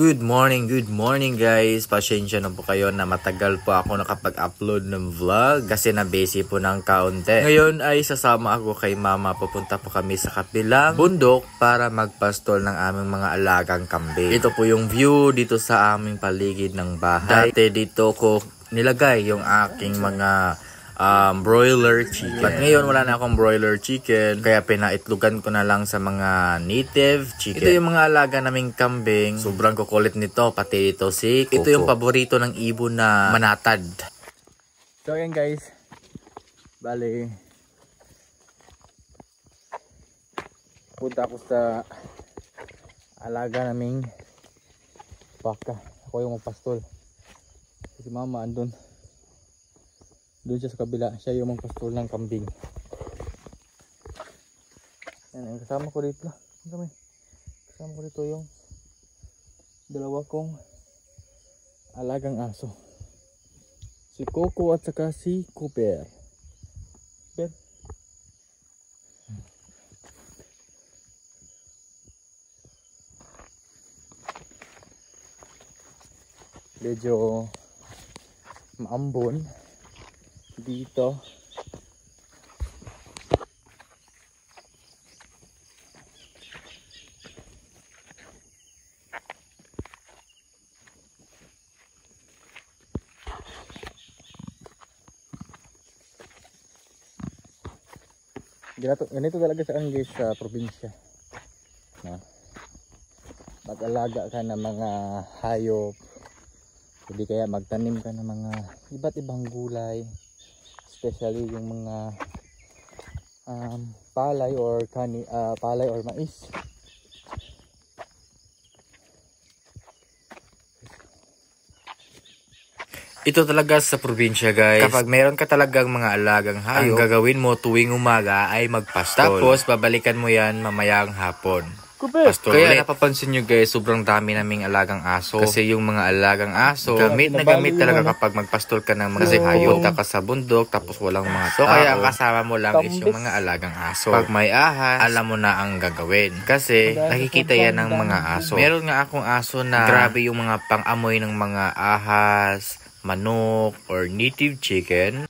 Good morning guys. Pasensya na po kayo na matagal po ako nakapag-upload ng vlog kasi na-busy po ng kaunti. Ngayon ay sasama ako kay mama. Pupunta po kami sa kabilang bundok para magpastol ng aming mga alagang kambing. Ito po yung view dito sa aming paligid ng bahay. Dati dito ko nilagay yung aking mga broiler chicken. But ngayon wala na akong broiler chicken, kaya pinaitlugan ko na lang sa mga native chicken. Ito yung mga alaga naming kambing. Sobrang kukulit nito, pati ito si Coco. Ito yung paborito ng ibon na manatad. So ayan guys, bali punta ako sa alaga naming baka. Ako yung magpastol. Si mama andun. Doon siya sa kabila, siya yung magpastol ng kambing. Yan, kasama ko dito. Kasama ko dito yung dalawa kong alagang aso. Si Coco at saka si Cooper. Medyo maambon dito. Ganito talaga sa guys sa probinsya. Mag-alaga ka ng mga hayop. Hindi kaya magtanim ka ng mga iba't ibang gulay. Especially yung mga palay or mais. Ito talaga sa probinsya guys. Kapag meron ka talagang mga alagang hayop, ang gagawin mo tuwing umaga ay magpastol. Tapos babalikan mo yan mamayang hapon. Pastol kaya ulit. Napapansin nyo guys, sobrang dami naming alagang aso. Kasi yung mga alagang aso, gamit na gamit talaga kapag magpastol ka ng mga hayop. Punta ka sa bundok, tapos walang mga tao. So kaya ang kasama mo lang is yung mga alagang aso. Pag may ahas, alam mo na ang gagawin. Kasi nakikita yan ng mga aso. Meron nga akong aso na grabe yung mga pang-amoy ng mga ahas, manok, or native chicken.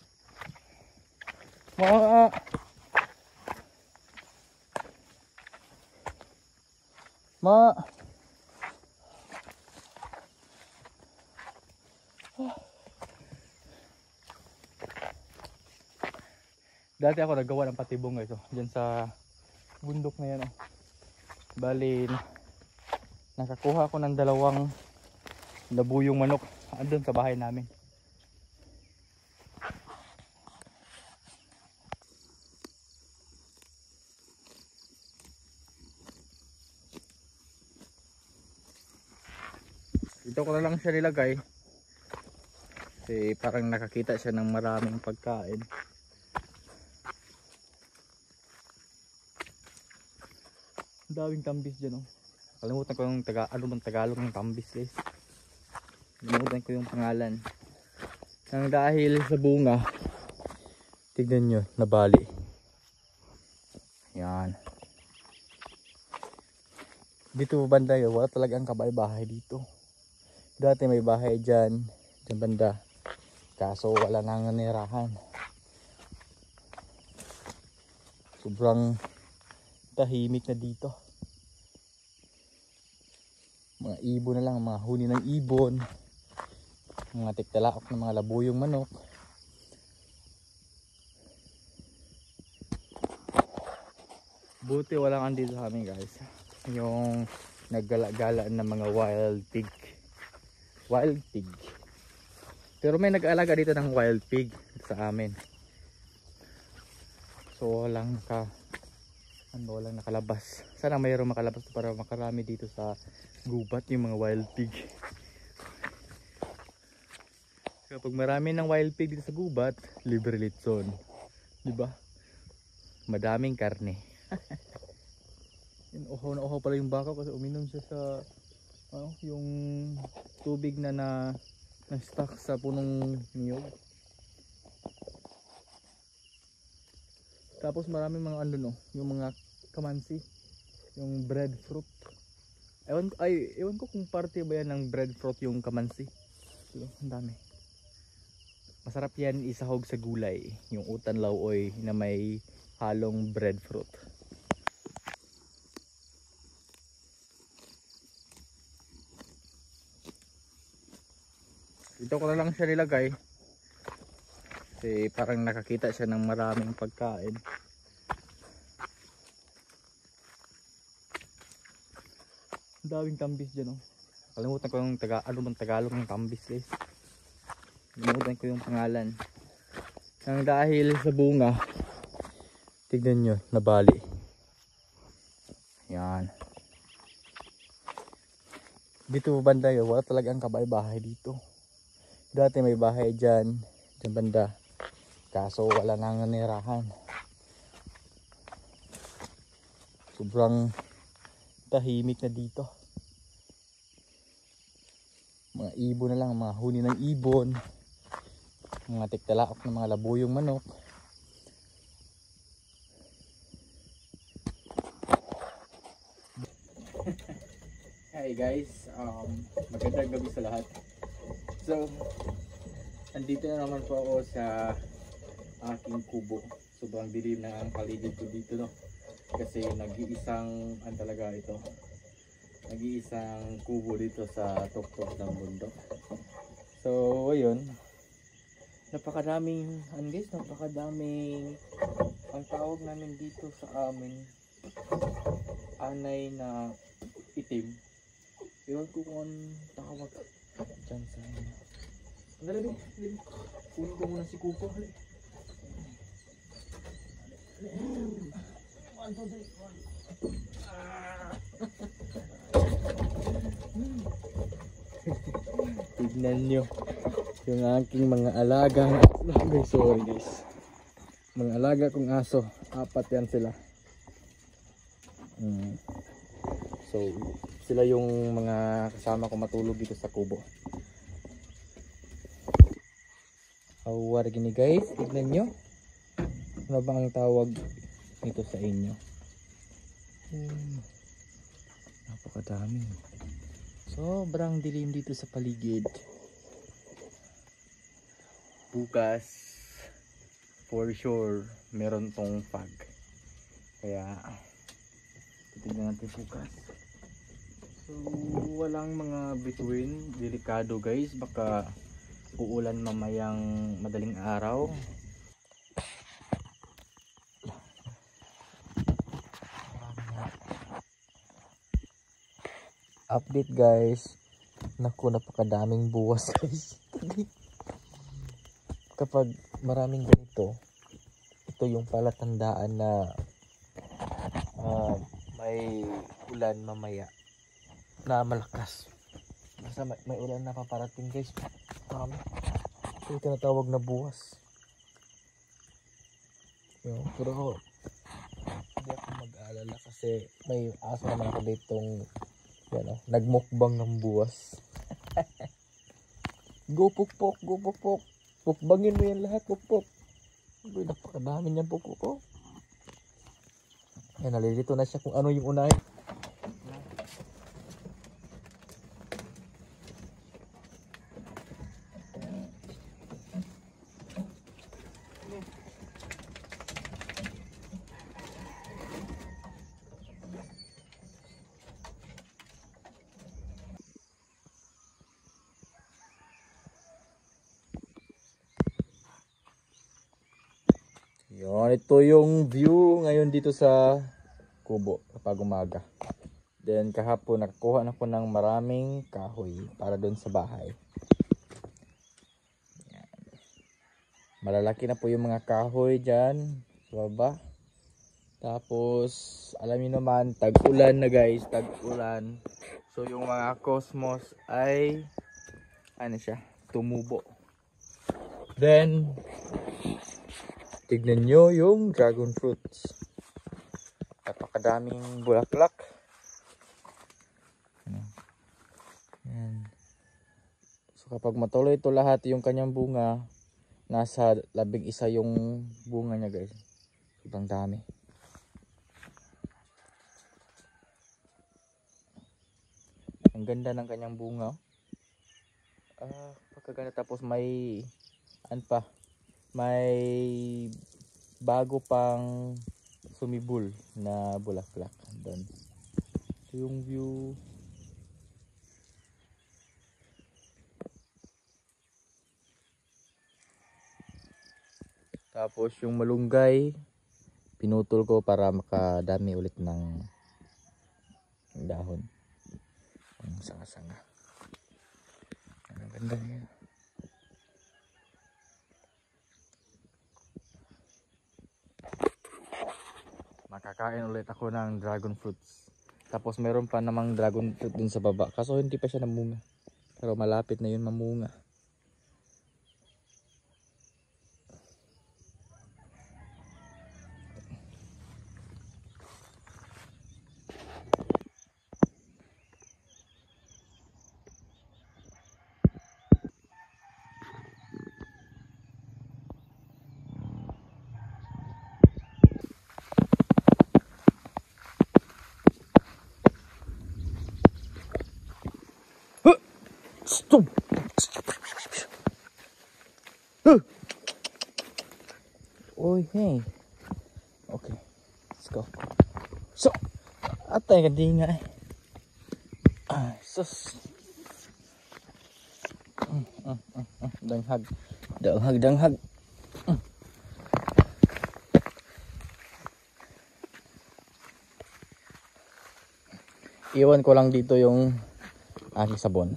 Dati ako nagawa ng patibong guys, diyan sa bundok na yan. Bali, nakakuha ko ng dalawang nabuyong manok andun sa bahay namin. Dito ko na lang siya nilagay kasi parang nakakita siya ng maraming pagkain. Ang daming tambis dyan Kalimutan ko yung Tagalog ng tambis guys. Kalimutan ko yung pangalan. Nang dahil sa bunga, tignan nyo, nabali. Yan. Dito banda yun, wala talagang kabay-bahay dito. Dati may bahay dyan banda. Kaso wala nang nanirahan. Sobrang tahimik na dito. Mga ibon na lang, mga huni ng ibon. Mga tiktalaok ng mga labuyong manok. Buti walang andito sa amin guys. Yung naggala-gala ng mga wild pig. Pero may nag-alaga dito ng wild pig sa amin. So walang nakalabas. Sana mayroong makalabas para makarami dito sa gubat yung mga wild pig. Kapag marami ng wild pig dito sa gubat, libre litson. Diba? Madaming karne. Uhaw na uhaw pala yung baka kasi uminom siya sa yung tubig na stuck sa punong niyog. Tapos maraming mga yung mga kamansi, yung breadfruit. Ewan ko kung parte ba yan ng breadfruit yung kamansi. So, ang dami. Masarap yan isahog sa gulay, yung utan lauoy na may halong breadfruit. Dito ko na lang siya nilagay kasi parang nakakita siya ng maraming pagkain. Ang daming tambis dyan, oh. Kalimutan ko yung ano bang Tagalog ng tambis, guys. Kalimutan ko yung pangalan. Nang dahil sa bunga, tignan nyo, nabali. Yan. Dito banda yun, wala talagang kabay-bahay dito. Dati may bahay dyan banda. Kaso wala nang nanirahan. Sobrang tahimik na dito. Mga ibon na lang, mga huni ng ibon, mga tiktalaok ng mga labuyong manok. Hi guys, magandang gabi sa lahat. So, andito na naman po ako sa aking kubo. Sobrang dilim na ang paligid ko dito, no? Kasi nag-iisang talaga ito. Nag-iisang kubo dito sa tuktok ng bundok. So, ayun. Napakadaming, guys, napakadaming, ang tawag namin dito sa amin, anay na itim. Ewan ko kung anong tawag dyan sa amin. Andali, kunin ko muna si Kuko. One, two, three, one. Tignan nyo yung aking mga alaga. Sorry guys, mga alaga kong aso, 4 yan sila. So sila yung mga kasama ko matulog dito sa kubo. Awar gini guys, tignan nyo. Ano ba ang tawag nito sa inyo? Napakadami. Sobrang dilim dito sa paligid. Bukas for sure meron tong fog. Kaya titignan natin bukas. So walang mga bituin, delikado guys, baka uulan mamayang madaling araw. Update guys, naku, napakadaming buwas guys. Kapag maraming ganito, ito yung palatandaan na may ulan mamaya na malakas. Basta may ulan na paparating guys. Ito yung tinatawag na buwas. Pero hindi ako mag-aalala kasi may aso naman ako ditong nagmukbang ng buwas. Go pukpok, go pukpok. Pukbangin mo yan lahat, pukpok. Napakadami niyan, pukpok. Yan, nalilito na siya kung ano yung unahin. Yan, ito yung view ngayon dito sa kubo kapag umaga. Then kahapon nakakuha na ko ng maraming kahoy para doon sa bahay. Yan. Malalaki na po yung mga kahoy dyan sa baba. Tapos alam niyo naman, tag-ulan na guys, tag-ulan. So yung mga cosmos ay tumubo. Then tignan nyo yung dragon fruits. Napakadaming bulaklak. Yan. So kapag matuloy ito lahat yung kanyang bunga, nasa 11 yung bunga niya guys. Sobrang dami. Ang ganda ng kanyang bunga. Pagkaganda, tapos may may bago pang sumibol na bulaklak doon. So yung view, tapos yung malunggay pinutol ko para makadami ulit ng dahon. Ang sanga-sanga. Ang ganda niya. Makakain ulit ako ng dragon fruits. Tapos meron pa namang dragon fruit din sa baba. Kaso hindi pa siya namunga. Pero malapit na yun mamunga. Stop! Oy, hey. Okay, let's go. So, atay ka di nga eh. Sus. Danghag. Danghag. Iwan ko lang dito yung aking sabon.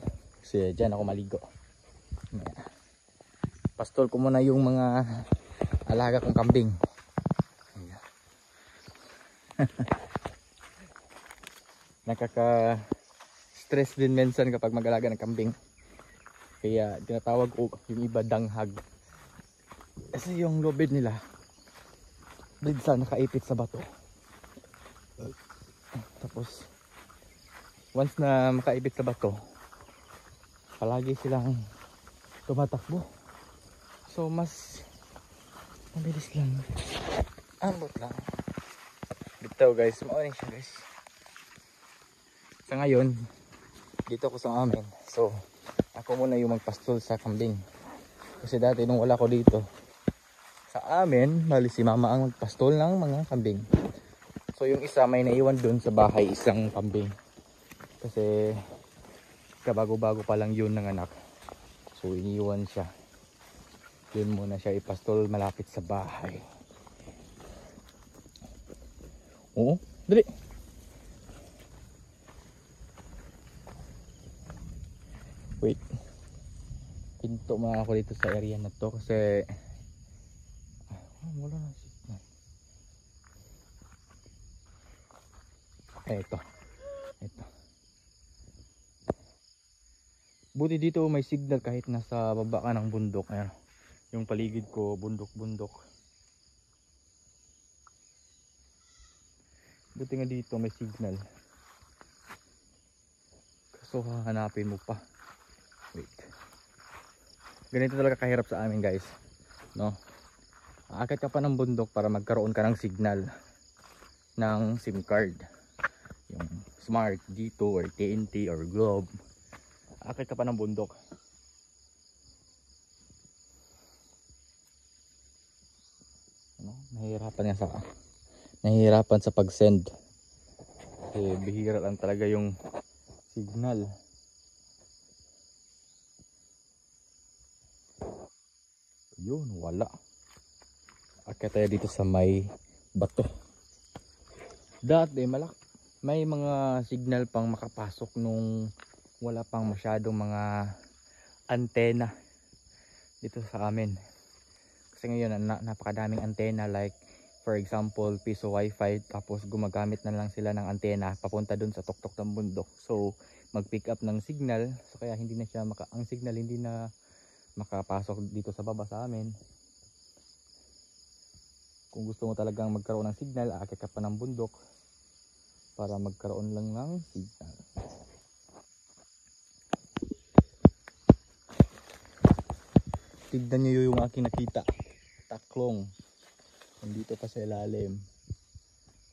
Kasi dyan ako maligo. Pastol ko muna yung mga alaga kong kambing. Nakaka-stress din minsan kapag mag-alaga ng kambing. Kaya tinatawag ko yung iba danghag. Kasi yung lobid nila minsan nakaipit sa bato. Tapos once na makaipit sa bato, palagi silang tumatakbo. So mas mabilis lang. Ambot lang. Bitaw guys, maunin siya guys. Sa ngayon, dito ako sa amin. So ako muna yung magpastol sa kambing. Kasi dati nung wala ko dito sa amin, bali si mama ang magpastol ng mga kambing. So yung isa may naiwan dun sa bahay, isang kambing. Kasi kabago-bago pa lang yun ng anak. So iniwan siya. Yun muna siya ipastol malapit sa bahay. Oo, dali. Wait. Pinto muna ako dito sa area na to kasi wala na signal. Ito. Buti dito may signal kahit nasa baba ka ng bundok. Ayan. Yung paligid ko, bundok-bundok. Buti nga dito may signal. Kaso hahanapin mo pa. Wait. Ganito talaga kahirap sa amin guys. No? Aakit ka pa ng bundok para magkaroon ka ng signal ng SIM card. Yung Smart dito or TNT or Globe. Aakit ka pa ng bundok. Ano? Nahihirapan sa pag-send. Kasi bihira lang talaga yung signal. Yun, wala. Akyat tayo dito sa may bato. Dati may mga signal pang makapasok nung wala pang masyadong mga antena dito sa amin. Kasi ngayon napakadaming antena, like for example piso wifi, tapos gumagamit na lang sila ng antena papunta dun sa tuktok ng bundok. So mag pick up ng signal, so kaya hindi na siya ang signal hindi na makapasok dito sa baba sa amin. Kung gusto mo talagang magkaroon ng signal, aakyat ka pa ng bundok para magkaroon lang ng signal. Tignan nyo yung aking nakita. Taklong. Nandito pa sa ilalim.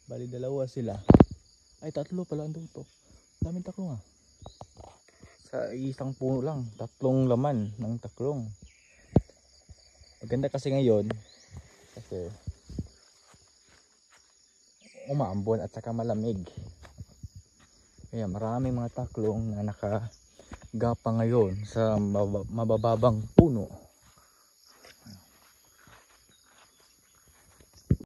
Bali dalawa sila. Ay tatlo pala andun to. Daming taklong ah. sa isang puno lang, 3 laman ng taklong. Maganda kasi ngayon kasi umaambon at saka malamig. Kaya maraming mga taklong na nakagapa ngayon sa mabababang puno.